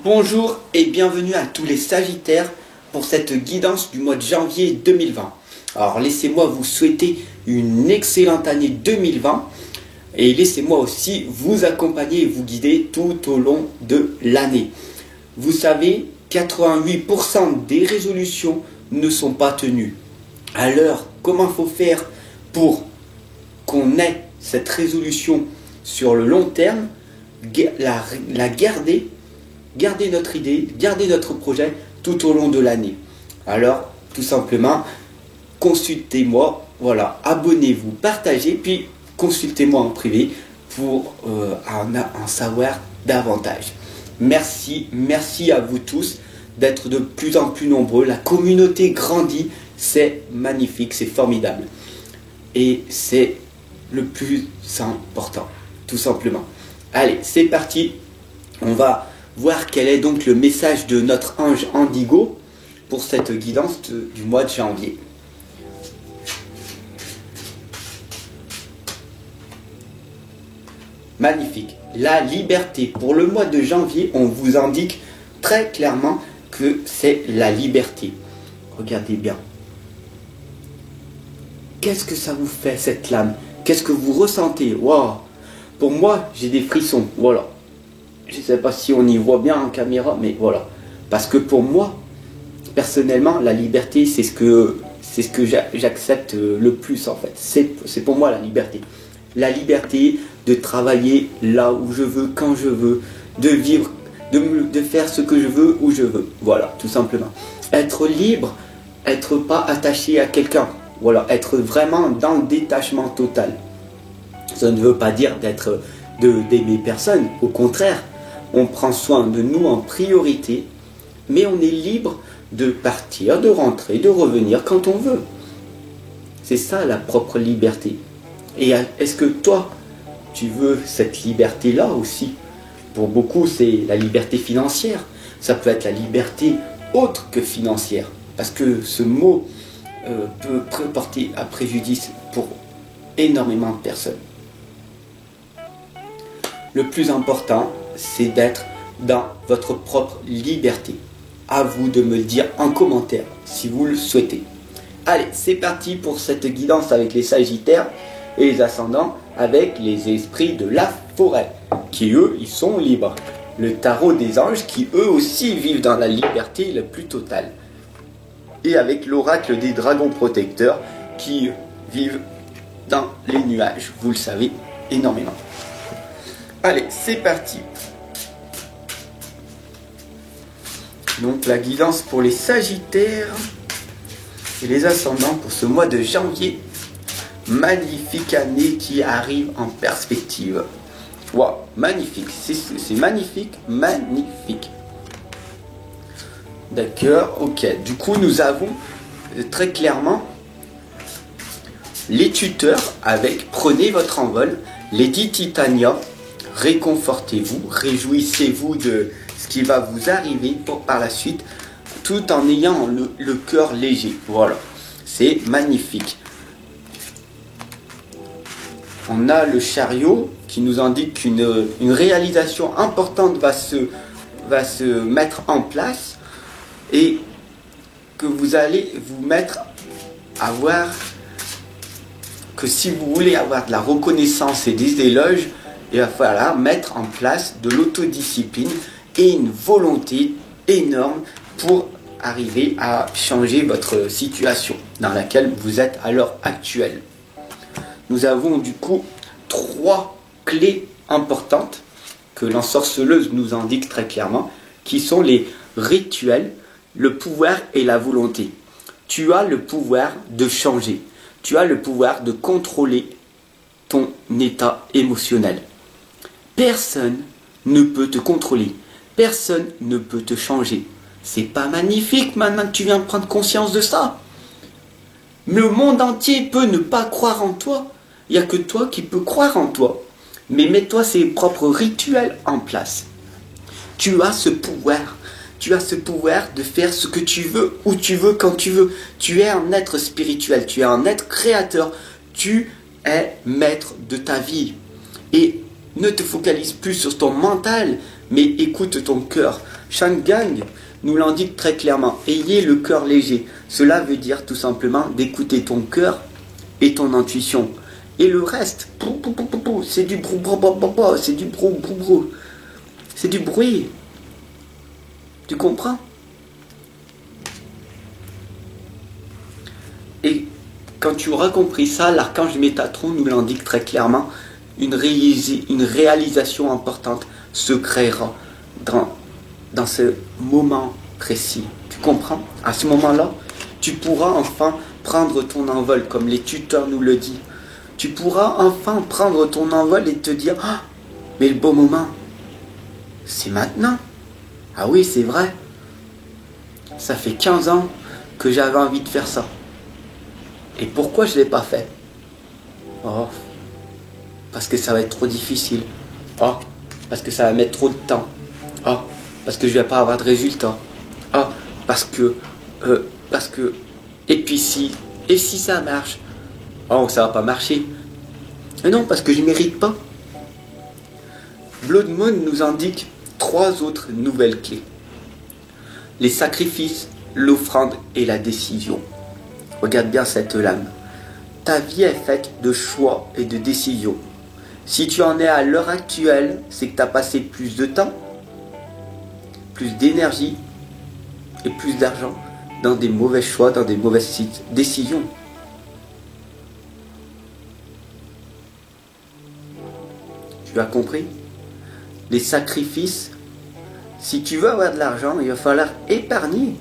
Bonjour et bienvenue à tous les Sagittaires pour cette guidance du mois de janvier 2020. Alors laissez-moi vous souhaiter une excellente année 2020 et laissez-moi aussi vous accompagner et vous guider tout au long de l'année. Vous savez, 88% des résolutions ne sont pas tenues. Alors, comment faut faire pour qu'on ait cette résolution sur le long terme, la garder notre idée, garder notre projet tout au long de l'année? Alors, tout simplement, consultez-moi, voilà, abonnez-vous, partagez, puis consultez-moi en privé pour en savoir davantage. Merci à vous tous d'être de plus en plus nombreux. La communauté grandit, c'est magnifique, c'est formidable. Et c'est le plus important, tout simplement. Allez, c'est parti. On va voir quel est donc le message de notre ange Indigo pour cette guidance du mois de janvier. Magnifique. La liberté. Pour le mois de janvier, on vous indique très clairement que c'est la liberté. Regardez bien. Qu'est-ce que ça vous fait, cette lame? Qu'est-ce que vous ressentez? Waouh! Pour moi, j'ai des frissons. Voilà. Je ne sais pas si on y voit bien en caméra, mais voilà. Parce que pour moi, personnellement, la liberté, c'est ce que j'accepte le plus, en fait. C'est pour moi la liberté. La liberté de travailler là où je veux, quand je veux, de vivre, de faire ce que je veux, où je veux. Voilà, tout simplement. Être libre, être pas attaché à quelqu'un. Voilà, être vraiment dans le détachement total. Ça ne veut pas dire d'aimer personne. Au contraire, on prend soin de nous en priorité, mais on est libre de partir, de rentrer, de revenir quand on veut. C'est ça la propre liberté. Et est-ce que toi, tu veux cette liberté-là aussi? Pour beaucoup, c'est la liberté financière. Ça peut être la liberté autre que financière. Parce que ce mot peut porter à préjudice pour énormément de personnes. Le plus important, c'est d'être dans votre propre liberté. À vous de me le dire en commentaire si vous le souhaitez. Allez, c'est parti pour cette guidance avec les Sagittaires et les ascendants avec les esprits de la forêt, qui eux, ils sont libres. Le tarot des anges qui eux aussi vivent dans la liberté la plus totale. Et avec l'oracle des dragons protecteurs qui vivent dans les nuages, vous le savez, énormément. Allez, c'est parti. Donc la guidance pour les Sagittaires et les ascendants pour ce mois de janvier. Magnifique année qui arrive en perspective. Waouh, magnifique, c'est magnifique, magnifique. D'accord, ok. Du coup, nous avons très clairement les tuteurs avec Prenez votre envol, Lady Titania, réconfortez-vous, réjouissez-vous de ce qui va vous arriver par la suite, tout en ayant le cœur léger. Voilà, c'est magnifique. On a le chariot qui nous indique qu'une réalisation importante va se mettre en place et que vous allez vous mettre à voir que si vous voulez avoir de la reconnaissance et des éloges, il va falloir mettre en place de l'autodiscipline et une volonté énorme pour arriver à changer votre situation dans laquelle vous êtes à l'heure actuelle. Nous avons du coup 3 clés importantes que l'ensorceleuse nous indique très clairement, qui sont les rituels, le pouvoir et la volonté. Tu as le pouvoir de changer, tu as le pouvoir de contrôler ton état émotionnel. Personne ne peut te contrôler, personne ne peut te changer. C'est pas magnifique maintenant que tu viens de prendre conscience de ça? Le monde entier peut ne pas croire en toi. Il n'y a que toi qui peux croire en toi. Mais mets-toi ses propres rituels en place. Tu as ce pouvoir. Tu as ce pouvoir de faire ce que tu veux, où tu veux, quand tu veux. Tu es un être spirituel. Tu es un être créateur. Tu es maître de ta vie. Et ne te focalise plus sur ton mental, mais écoute ton cœur. Gang nous l'indique très clairement. Ayez le cœur léger. Cela veut dire tout simplement d'écouter ton cœur et ton intuition. Et le reste, c'est du brou, c'est du brou. C'est du bruit. Tu comprends? Et quand tu auras compris ça, l'archange Métatron nous l'indique très clairement, une réalisation importante se créera dans ce moment précis. Tu comprends? À ce moment-là, tu pourras enfin prendre ton envol, comme les tuteurs nous le disent. Tu pourras enfin prendre ton envol et te dire, ah, mais le bon moment, c'est maintenant. Ah oui, c'est vrai. Ça fait 15 ans que j'avais envie de faire ça. Et pourquoi je ne l'ai pas fait? Oh, parce que ça va être trop difficile. Oh, parce que ça va mettre trop de temps. Oh, parce que je ne vais pas avoir de résultats. Oh, parce que... Et puis si... Et si ça marche? Oh, ça va pas marcher. Mais non, parce que je ne mérite pas. Blood Moon nous indique 3 autres nouvelles clés. Les sacrifices, l'offrande et la décision. Regarde bien cette lame. Ta vie est faite de choix et de décisions. Si tu en es à l'heure actuelle, c'est que tu as passé plus de temps, plus d'énergie et plus d'argent dans des mauvais choix, dans des mauvaises décisions. Tu as compris? Les sacrifices, si tu veux avoir de l'argent, il va falloir épargner.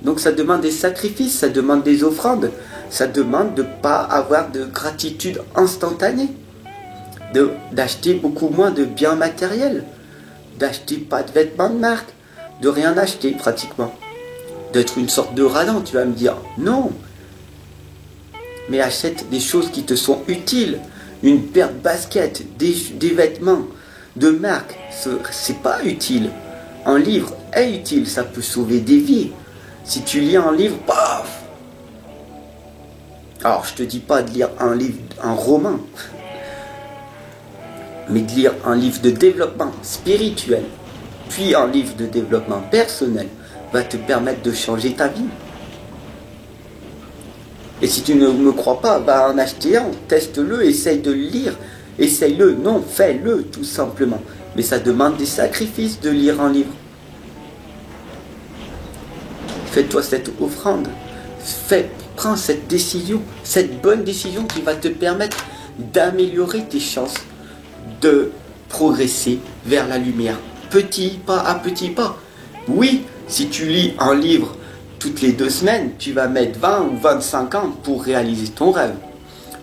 Donc ça demande des sacrifices, ça demande des offrandes, ça demande de ne pas avoir de gratitude instantanée, d'acheter beaucoup moins de biens matériels, d'acheter pas de vêtements de marque, de rien acheter pratiquement, d'être une sorte de radin, tu vas me dire. Non, mais achète des choses qui te sont utiles, une paire de baskets, des vêtements de marque, c'est pas utile. Un livre est utile, ça peut sauver des vies. Si tu lis un livre, paf! Alors, je te dis pas de lire un livre, un roman, mais de lire un livre de développement spirituel, puis un livre de développement personnel, va te permettre de changer ta vie. Et si tu ne me crois pas, va en acheter un, teste-le, essaye de le lire, essaye-le, non, fais-le tout simplement. Mais ça demande des sacrifices de lire un livre. Fais-toi cette offrande. Prends cette décision, cette bonne décision qui va te permettre d'améliorer tes chances de progresser vers la lumière. Petit pas à petit pas. Oui, si tu lis un livre toutes les 2 semaines, tu vas mettre 20 ou 25 ans pour réaliser ton rêve.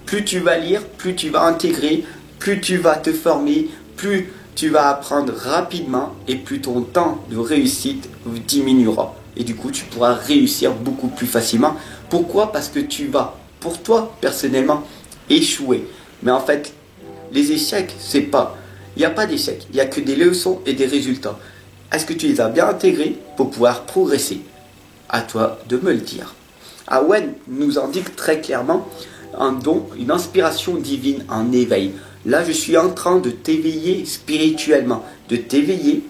Plus tu vas lire, plus tu vas intégrer, plus tu vas te former, plus tu vas apprendre rapidement et plus ton temps de réussite diminuera. Et du coup, tu pourras réussir beaucoup plus facilement. Pourquoi? Parce que tu vas, pour toi, personnellement, échouer. Mais en fait, les échecs, c'est pas... Il n'y a pas d'échecs. Il n'y a que des leçons et des résultats. Est-ce que tu les as bien intégrés pour pouvoir progresser? À toi de me le dire. Awen nous indique très clairement un don, une inspiration divine, un éveil. Là, je suis en train de t'éveiller spirituellement, de t'éveiller,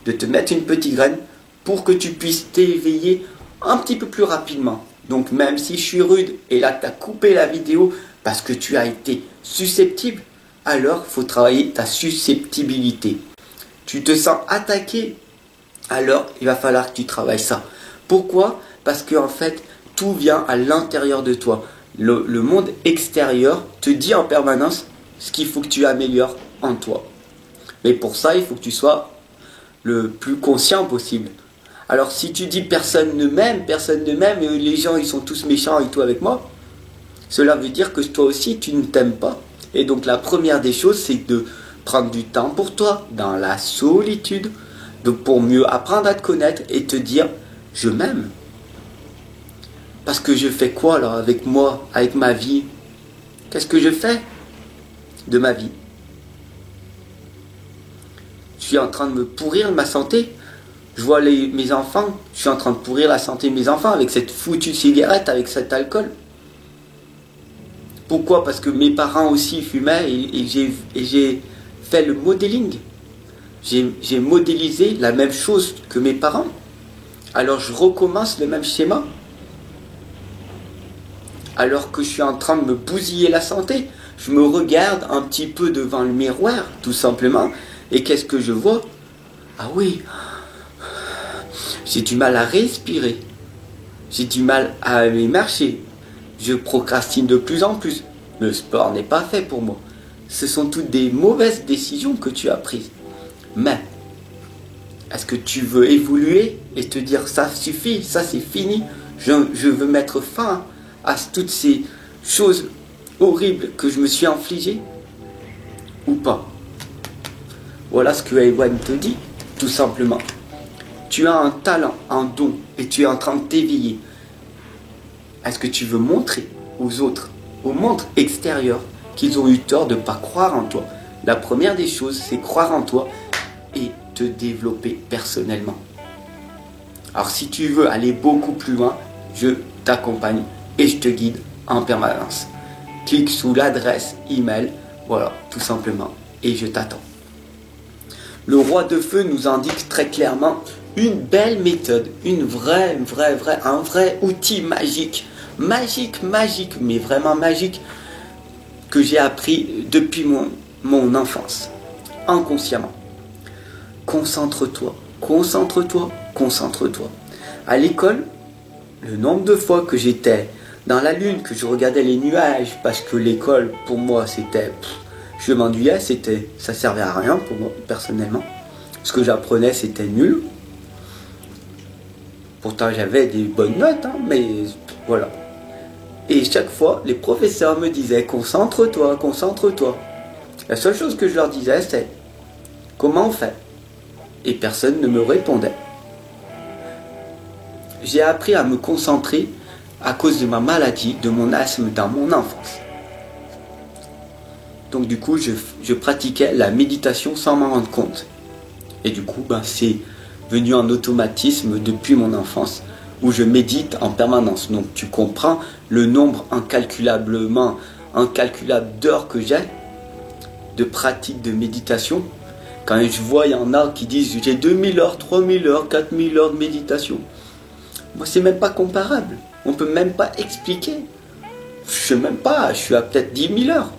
de te mettre une petite graine pour que tu puisses t'éveiller un petit peu plus rapidement. Donc même si je suis rude et là tu as coupé la vidéo parce que tu as été susceptible, alors il faut travailler ta susceptibilité. Tu te sens attaqué, alors il va falloir que tu travailles ça. Pourquoi? Parce que en fait, tout vient à l'intérieur de toi. Le monde extérieur te dit en permanence ce qu'il faut que tu améliores en toi. Mais pour ça, il faut que tu sois le plus conscient possible. Alors si tu dis personne ne m'aime, et les gens ils sont tous méchants et tout avec moi, cela veut dire que toi aussi tu ne t'aimes pas. Et donc la première des choses, c'est de prendre du temps pour toi, dans la solitude, pour mieux apprendre à te connaître et te dire je m'aime. Parce que je fais quoi alors avec moi, avec ma vie? Qu'est-ce que je fais de ma vie? Je suis en train de me pourrir ma santé. Je vois mes enfants, je suis en train de pourrir la santé de mes enfants avec cette foutue cigarette, avec cet alcool. Pourquoi? Parce que mes parents aussi fumaient et j'ai fait le modeling. j'ai modélisé la même chose que mes parents. Alors je recommence le même schéma. Alors que je suis en train de me bousiller la santé. Je me regarde un petit peu devant le miroir, tout simplement. Et qu'est-ce que je vois? Ah oui, j'ai du mal à respirer. J'ai du mal à aller marcher. Je procrastine de plus en plus. Le sport n'est pas fait pour moi. Ce sont toutes des mauvaises décisions que tu as prises. Mais, est-ce que tu veux évoluer et te dire ça suffit, ça c'est fini, je veux mettre fin à toutes ces choses horribles que je me suis infligées ou pas? Voilà ce que Ewan te dit, tout simplement. Tu as un talent, un don, et tu es en train de t'éveiller. Est-ce que tu veux montrer aux autres, au monde extérieur, qu'ils ont eu tort de ne pas croire en toi? La première des choses, c'est croire en toi et te développer personnellement. Alors si tu veux aller beaucoup plus loin, je t'accompagne et je te guide en permanence. Clique sous l'adresse email, voilà, tout simplement, et je t'attends. Le roi de feu nous indique très clairement une belle méthode, un vrai outil magique, mais vraiment magique, que j'ai appris depuis mon enfance, inconsciemment. Concentre-toi. À l'école, le nombre de fois que j'étais dans la lune, que je regardais les nuages, parce que l'école, pour moi, c'était... je m'ennuyais, ça servait à rien pour moi, personnellement. Ce que j'apprenais, c'était nul. Pourtant, j'avais des bonnes notes, hein, mais voilà. Et chaque fois, les professeurs me disaient « Concentre-toi. » La seule chose que je leur disais, c'est « Comment on fait ?» Et personne ne me répondait. J'ai appris à me concentrer à cause de ma maladie, de mon asthme dans mon enfance. Donc du coup, je pratiquais la méditation sans m'en rendre compte. Et du coup, c'est venu en automatisme depuis mon enfance, où je médite en permanence. Donc tu comprends le nombre incalculable d'heures que j'ai de pratique de méditation. Quand je vois, il y en a qui disent j'ai 2000 heures, 3000 heures, 4000 heures de méditation. Moi, c'est même pas comparable. On peut même pas expliquer. Je sais même pas, je suis à peut-être 10 000 heures.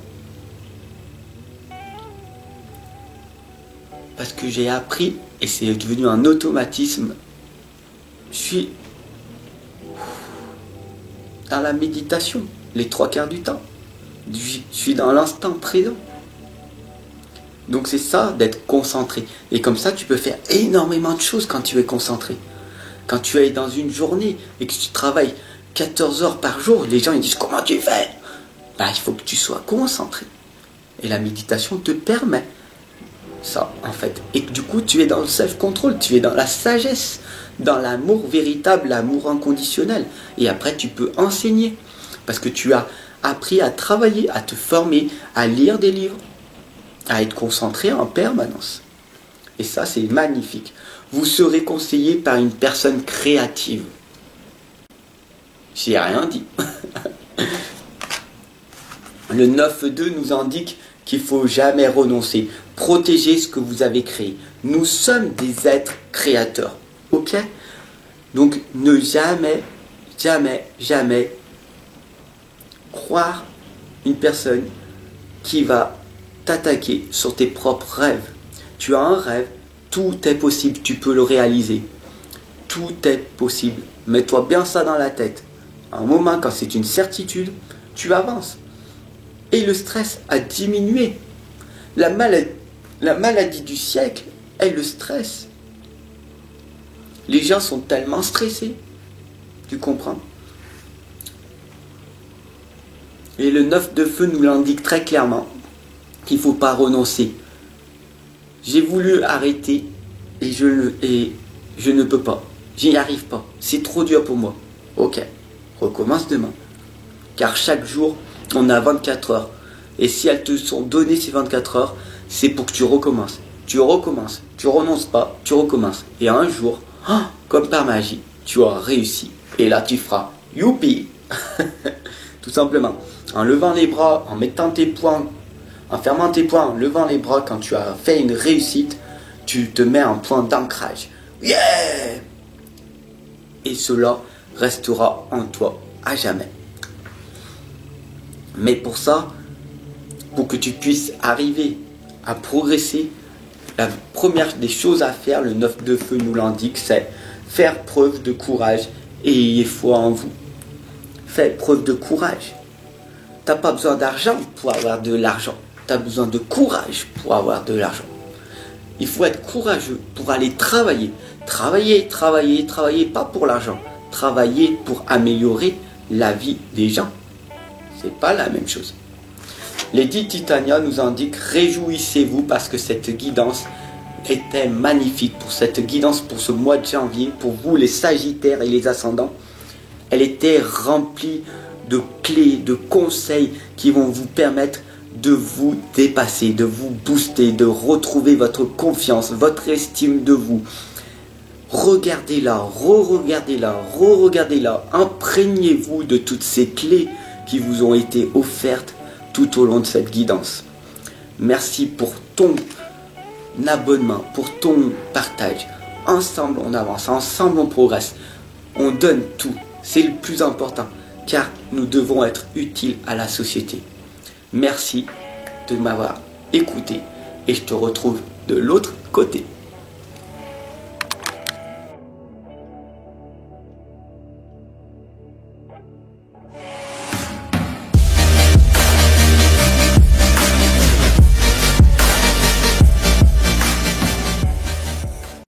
Parce que j'ai appris, et c'est devenu un automatisme, je suis dans la méditation, les 3/4 du temps. Je suis dans l'instant présent. Donc c'est ça, d'être concentré. Et comme ça, tu peux faire énormément de choses quand tu es concentré. Quand tu es dans une journée et que tu travailles 14 heures par jour, les gens ils disent comment tu fais? Il faut que tu sois concentré. Et la méditation te permet ça, en fait. Et du coup, tu es dans le self-control, tu es dans la sagesse, dans l'amour véritable, l'amour inconditionnel. Et après, tu peux enseigner. Parce que tu as appris à travailler, à te former, à lire des livres, à être concentré en permanence. Et ça, c'est magnifique. Vous serez conseillé par une personne créative. J'ai rien dit. Le 9.2 nous indique qu'il ne faut jamais renoncer. Protégez ce que vous avez créé. Nous sommes des êtres créateurs. Ok? Donc, ne jamais croire une personne qui va t'attaquer sur tes propres rêves. Tu as un rêve, tout est possible, tu peux le réaliser. Tout est possible. Mets-toi bien ça dans la tête. À un moment, quand c'est une certitude, tu avances. Et le stress a diminué. La maladie du siècle est le stress. Les gens sont tellement stressés. Tu comprends? Et le 9 de feu nous l'indique très clairement qu'il ne faut pas renoncer. J'ai voulu arrêter et je ne peux pas. J'y arrive pas. C'est trop dur pour moi. Ok, recommence demain. Car chaque jour, on a 24 heures. Et si elles te sont données ces 24 heures, c'est pour que tu recommences. Tu recommences. Tu renonces pas, tu recommences. Et un jour, comme par magie, tu auras réussi. Et là, tu feras youpi. Tout simplement. En levant les bras, en mettant tes poings, en fermant tes poings, en levant les bras, quand tu as fait une réussite, tu te mets un point d'ancrage. Yeah! Et cela restera en toi à jamais. Mais pour ça, pour que tu puisses arriver à progresser, la première des choses à faire, le 9 de feu nous l'indique, c'est faire preuve de courage et ayez foi en vous. Fais preuve de courage. Tu n'as pas besoin d'argent pour avoir de l'argent. Tu as besoin de courage pour avoir de l'argent. Il faut être courageux pour aller travailler. Travailler, travailler, travailler, pas pour l'argent. Travailler pour améliorer la vie des gens. C'est pas la même chose. Lady Titania nous indique: réjouissez-vous parce que cette guidance était magnifique. Pour cette guidance, pour ce mois de janvier, pour vous les Sagittaires et les ascendants, elle était remplie de clés, de conseils qui vont vous permettre de vous dépasser, de vous booster, de retrouver votre confiance, votre estime de vous. Regardez-la, re-regardez-la, re-regardez-la. Imprégnez-vous de toutes ces clés qui vous ont été offertes tout au long de cette guidance. Merci pour ton abonnement, pour ton partage. Ensemble on avance, ensemble on progresse. On donne tout, c'est le plus important, car nous devons être utiles à la société. Merci de m'avoir écouté et je te retrouve de l'autre côté.